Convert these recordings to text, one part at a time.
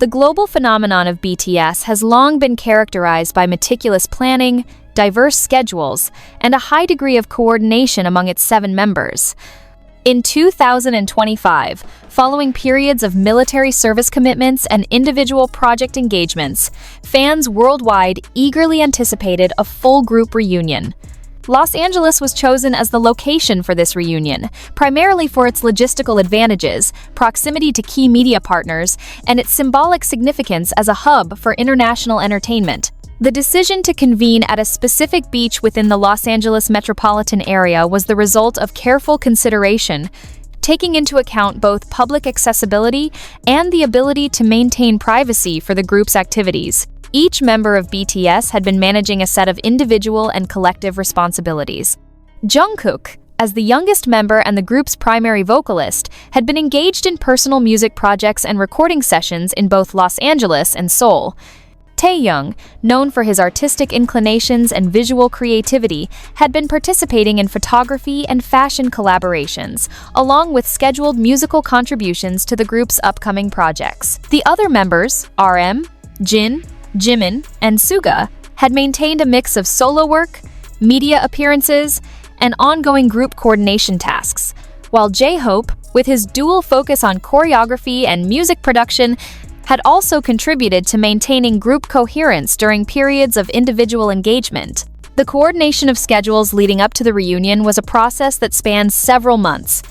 The global phenomenon of BTS has long been characterized by meticulous planning, diverse schedules, and a high degree of coordination among its 7 members. In 2025, following periods of military service commitments and individual project engagements, fans worldwide eagerly anticipated a full group reunion. Los Angeles was chosen as the location for this reunion, primarily for its logistical advantages, proximity to key media partners, and its symbolic significance as a hub for international entertainment. The decision to convene at a specific beach within the Los Angeles metropolitan area was the result of careful consideration, taking into account both public accessibility and the ability to maintain privacy for the group's activities. Each member of BTS had been managing a set of individual and collective responsibilities. Jungkook, as the youngest member and the group's primary vocalist, had been engaged in personal music projects and recording sessions in both Los Angeles and Seoul. Taehyung, known for his artistic inclinations and visual creativity, had been participating in photography and fashion collaborations, along with scheduled musical contributions to the group's upcoming projects. The other members, RM, Jin, Jimin, and Suga, had maintained a mix of solo work, media appearances, and ongoing group coordination tasks, while J-Hope, with his dual focus on choreography and music production, had also contributed to maintaining group coherence during periods of individual engagement. The coordination of schedules leading up to the reunion was a process that spanned several months.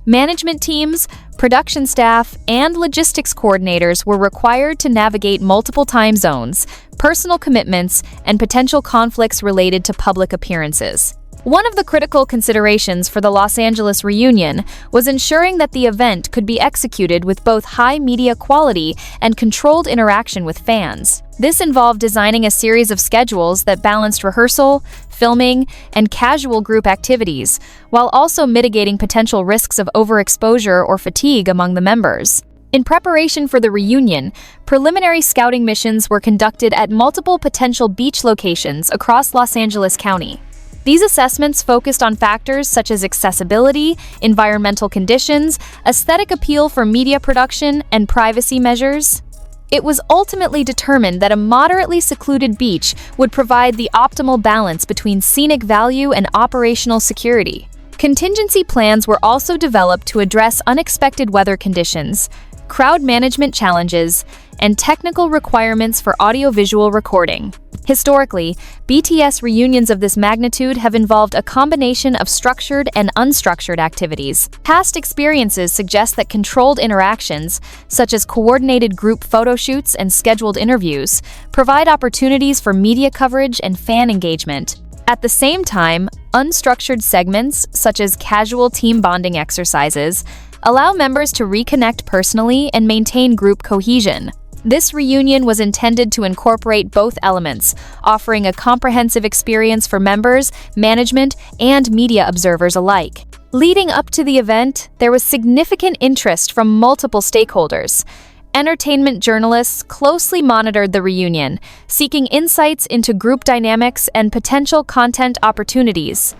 Management teams, production staff, and logistics coordinators were required to navigate multiple time zones, personal commitments, and potential conflicts related to public appearances. One of the critical considerations for the Los Angeles reunion was ensuring that the event could be executed with both high media quality and controlled interaction with fans. This involved designing a series of schedules that balanced rehearsal, filming, and casual group activities, while also mitigating potential risks of overexposure or fatigue among the members. In preparation for the reunion, preliminary scouting missions were conducted at multiple potential beach locations across Los Angeles County. These assessments focused on factors such as accessibility, environmental conditions, aesthetic appeal for media production, and privacy measures. It was ultimately determined that a moderately secluded beach would provide the optimal balance between scenic value and operational security. Contingency plans were also developed to address unexpected weather conditions, crowd management challenges, and technical requirements for audiovisual recording. Historically, BTS reunions of this magnitude have involved a combination of structured and unstructured activities. Past experiences suggest that controlled interactions, such as coordinated group photo shoots and scheduled interviews, provide opportunities for media coverage and fan engagement. At the same time, unstructured segments, such as casual team bonding exercises, allow members to reconnect personally and maintain group cohesion. This reunion was intended to incorporate both elements, offering a comprehensive experience for members, management, and media observers alike. Leading up to the event, there was significant interest from multiple stakeholders. Entertainment journalists closely monitored the reunion, seeking insights into group dynamics and potential content opportunities.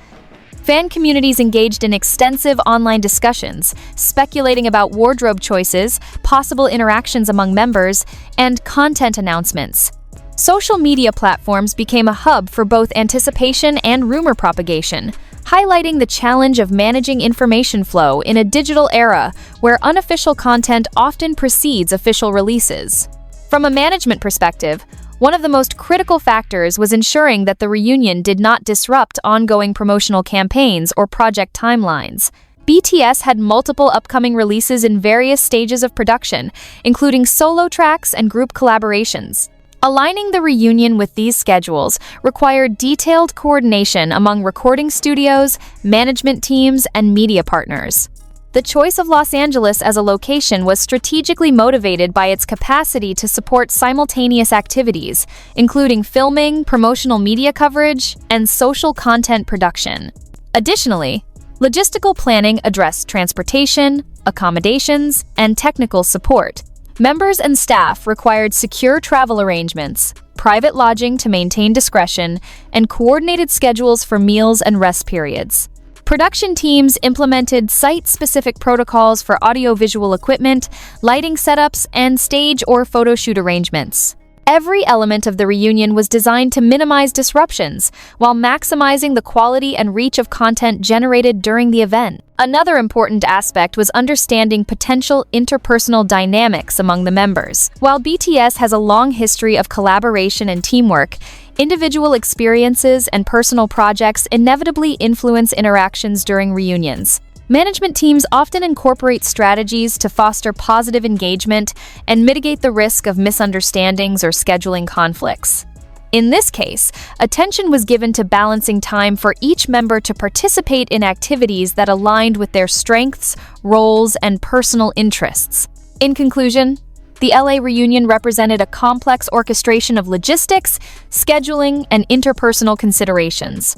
Fan communities engaged in extensive online discussions, speculating about wardrobe choices, possible interactions among members, and content announcements. Social media platforms became a hub for both anticipation and rumor propagation, highlighting the challenge of managing information flow in a digital era where unofficial content often precedes official releases. From a management perspective, one of the most critical factors was ensuring that the reunion did not disrupt ongoing promotional campaigns or project timelines. BTS had multiple upcoming releases in various stages of production, including solo tracks and group collaborations. Aligning the reunion with these schedules required detailed coordination among recording studios, management teams, and media partners. The choice of Los Angeles as a location was strategically motivated by its capacity to support simultaneous activities, including filming, promotional media coverage, and social content production. Additionally, logistical planning addressed transportation, accommodations, and technical support. Members and staff required secure travel arrangements, private lodging to maintain discretion, and coordinated schedules for meals and rest periods. Production teams implemented site-specific protocols for audiovisual equipment, lighting setups, and stage or photo shoot arrangements. Every element of the reunion was designed to minimize disruptions, while maximizing the quality and reach of content generated during the event. Another important aspect was understanding potential interpersonal dynamics among the members. While BTS has a long history of collaboration and teamwork, individual experiences and personal projects inevitably influence interactions during reunions. Management teams often incorporate strategies to foster positive engagement and mitigate the risk of misunderstandings or scheduling conflicts. In this case, attention was given to balancing time for each member to participate in activities that aligned with their strengths, roles, and personal interests. In conclusion, the LA reunion represented a complex orchestration of logistics, scheduling, and interpersonal considerations.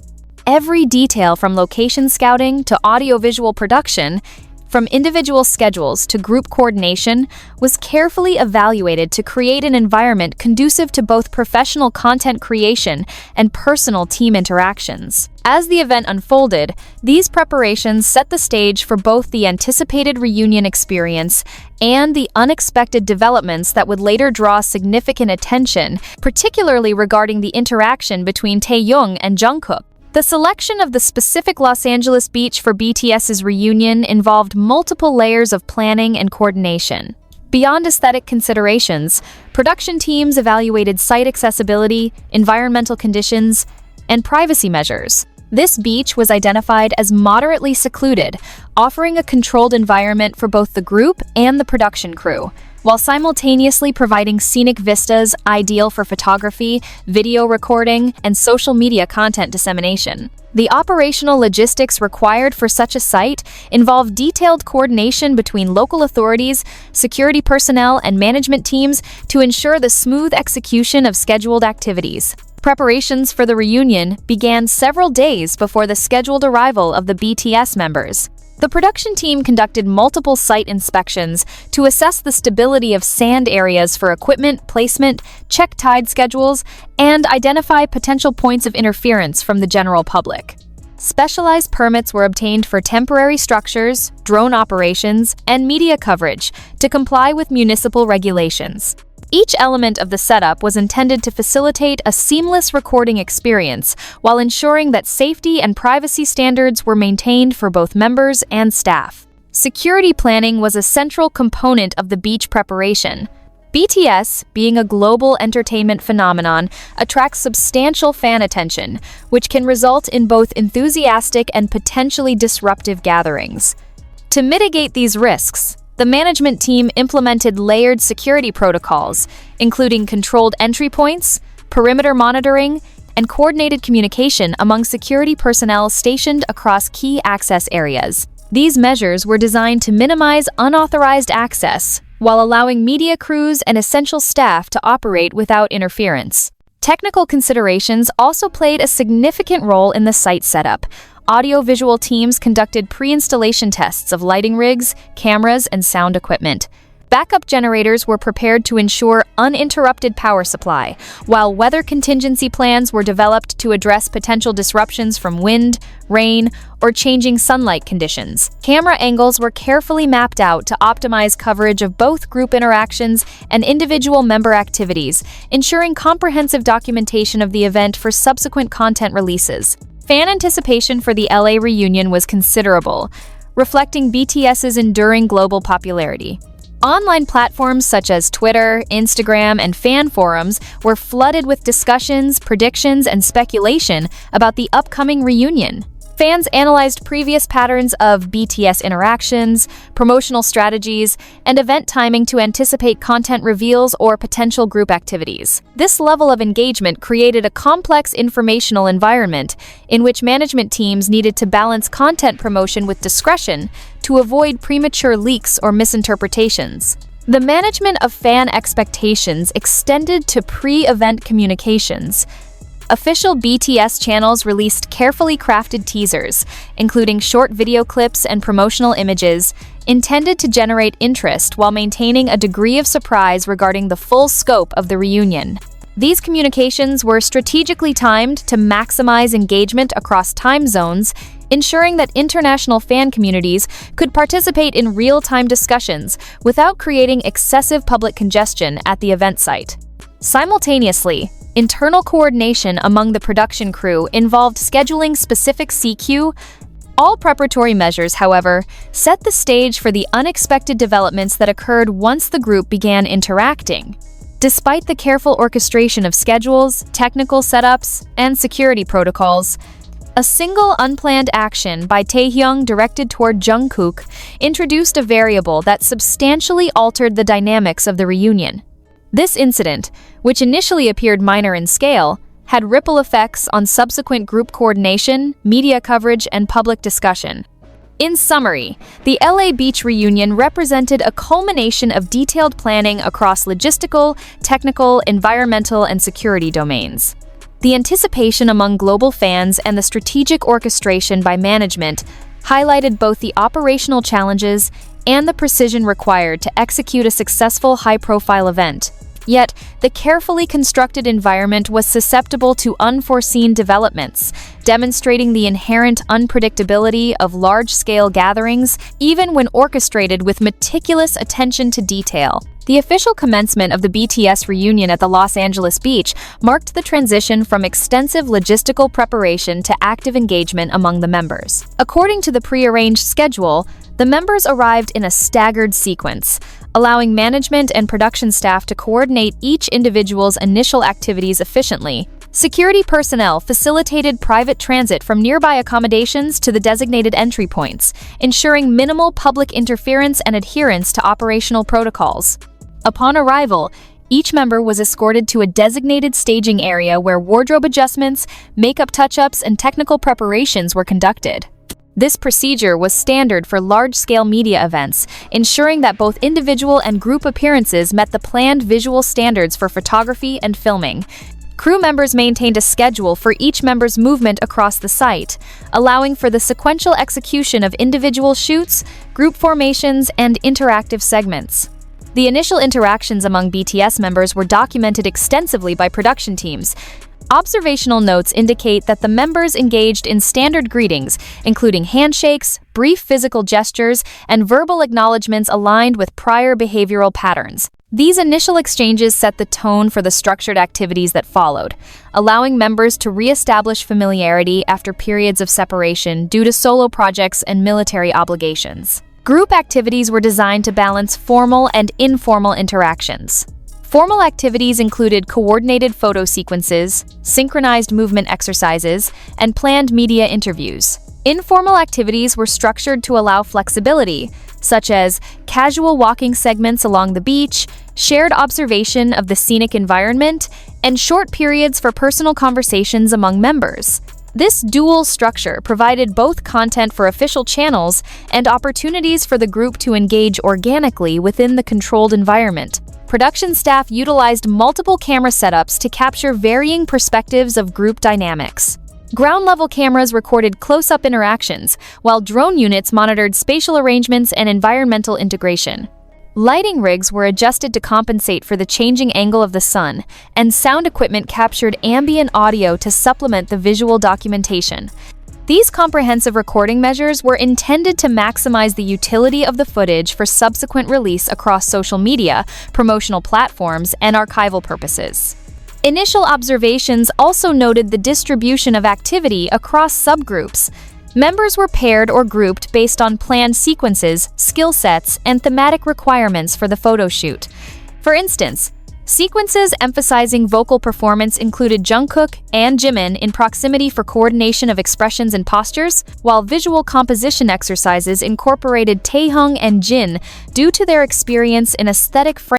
Every detail from location scouting to audiovisual production, from individual schedules to group coordination, was carefully evaluated to create an environment conducive to both professional content creation and personal team interactions. As the event unfolded, these preparations set the stage for both the anticipated reunion experience and the unexpected developments that would later draw significant attention, particularly regarding the interaction between Taehyung and Jungkook. The selection of the specific Los Angeles beach for BTS's reunion involved multiple layers of planning and coordination. Beyond aesthetic considerations, production teams evaluated site accessibility, environmental conditions, and privacy measures. This beach was identified as moderately secluded, offering a controlled environment for both the group and the production crew, while simultaneously providing scenic vistas ideal for photography, video recording, and social media content dissemination. The operational logistics required for such a site involve detailed coordination between local authorities, security personnel, and management teams to ensure the smooth execution of scheduled activities. Preparations for the reunion began several days before the scheduled arrival of the BTS members. The production team conducted multiple site inspections to assess the stability of sand areas for equipment placement, check tide schedules, and identify potential points of interference from the general public. Specialized permits were obtained for temporary structures, drone operations, and media coverage to comply with municipal regulations. Each element of the setup was intended to facilitate a seamless recording experience while ensuring that safety and privacy standards were maintained for both members and staff. Security planning was a central component of the beach preparation. BTS, being a global entertainment phenomenon, attracts substantial fan attention, which can result in both enthusiastic and potentially disruptive gatherings. To mitigate these risks, the management team implemented layered security protocols, including controlled entry points, perimeter monitoring, and coordinated communication among security personnel stationed across key access areas. These measures were designed to minimize unauthorized access, while allowing media crews and essential staff to operate without interference. Technical considerations also played a significant role in the site setup. Audiovisual teams conducted pre-installation tests of lighting rigs, cameras, and sound equipment. Backup generators were prepared to ensure uninterrupted power supply, while weather contingency plans were developed to address potential disruptions from wind, rain, or changing sunlight conditions. Camera angles were carefully mapped out to optimize coverage of both group interactions and individual member activities, ensuring comprehensive documentation of the event for subsequent content releases. Fan anticipation for the LA reunion was considerable, reflecting BTS's enduring global popularity. Online platforms such as Twitter, Instagram, and fan forums were flooded with discussions, predictions, and speculation about the upcoming reunion. Fans analyzed previous patterns of BTS interactions, promotional strategies, and event timing to anticipate content reveals or potential group activities. This level of engagement created a complex informational environment in which management teams needed to balance content promotion with discretion to avoid premature leaks or misinterpretations. The management of fan expectations extended to pre-event communications. Official BTS channels released carefully crafted teasers, including short video clips and promotional images, intended to generate interest while maintaining a degree of surprise regarding the full scope of the reunion. These communications were strategically timed to maximize engagement across time zones, ensuring that international fan communities could participate in real-time discussions without creating excessive public congestion at the event site. Simultaneously, internal coordination among the production crew involved scheduling specific CQ. All preparatory measures, however, set the stage for the unexpected developments that occurred once the group began interacting. Despite the careful orchestration of schedules, technical setups, and security protocols, a single unplanned action by Taehyung directed toward Jungkook introduced a variable that substantially altered the dynamics of the reunion. This incident, which initially appeared minor in scale, had ripple effects on subsequent group coordination, media coverage, and public discussion. In summary, the LA Beach reunion represented a culmination of detailed planning across logistical, technical, environmental, and security domains. The anticipation among global fans and the strategic orchestration by management highlighted both the operational challenges and the precision required to execute a successful high-profile event. Yet, the carefully constructed environment was susceptible to unforeseen developments, demonstrating the inherent unpredictability of large-scale gatherings, even when orchestrated with meticulous attention to detail. The official commencement of the BTS reunion at the Los Angeles beach marked the transition from extensive logistical preparation to active engagement among the members. According to the pre-arranged schedule, the members arrived in a staggered sequence, allowing management and production staff to coordinate each individual's initial activities efficiently. Security personnel facilitated private transit from nearby accommodations to the designated entry points, ensuring minimal public interference and adherence to operational protocols. Upon arrival, each member was escorted to a designated staging area where wardrobe adjustments, makeup touch-ups, and technical preparations were conducted. This procedure was standard for large-scale media events, ensuring that both individual and group appearances met the planned visual standards for photography and filming. Crew members maintained a schedule for each member's movement across the site, allowing for the sequential execution of individual shoots, group formations, and interactive segments. The initial interactions among BTS members were documented extensively by production teams. Observational notes indicate that the members engaged in standard greetings, including handshakes, brief physical gestures, and verbal acknowledgements aligned with prior behavioral patterns. These initial exchanges set the tone for the structured activities that followed, allowing members to re-establish familiarity after periods of separation due to solo projects and military obligations. Group activities were designed to balance formal and informal interactions. Formal activities included coordinated photo sequences, synchronized movement exercises, and planned media interviews. Informal activities were structured to allow flexibility, such as casual walking segments along the beach, shared observation of the scenic environment, and short periods for personal conversations among members. This dual structure provided both content for official channels and opportunities for the group to engage organically within the controlled environment. Production staff utilized multiple camera setups to capture varying perspectives of group dynamics. Ground-level cameras recorded close-up interactions, while drone units monitored spatial arrangements and environmental integration. Lighting rigs were adjusted to compensate for the changing angle of the sun, and sound equipment captured ambient audio to supplement the visual documentation. These comprehensive recording measures were intended to maximize the utility of the footage for subsequent release across social media, promotional platforms, and archival purposes. Initial observations also noted the distribution of activity across subgroups. Members were paired or grouped based on planned sequences, skill sets, and thematic requirements for the photo shoot. For instance, sequences emphasizing vocal performance included Jungkook and Jimin in proximity for coordination of expressions and postures, while visual composition exercises incorporated Taehyung and Jin due to their experience in aesthetic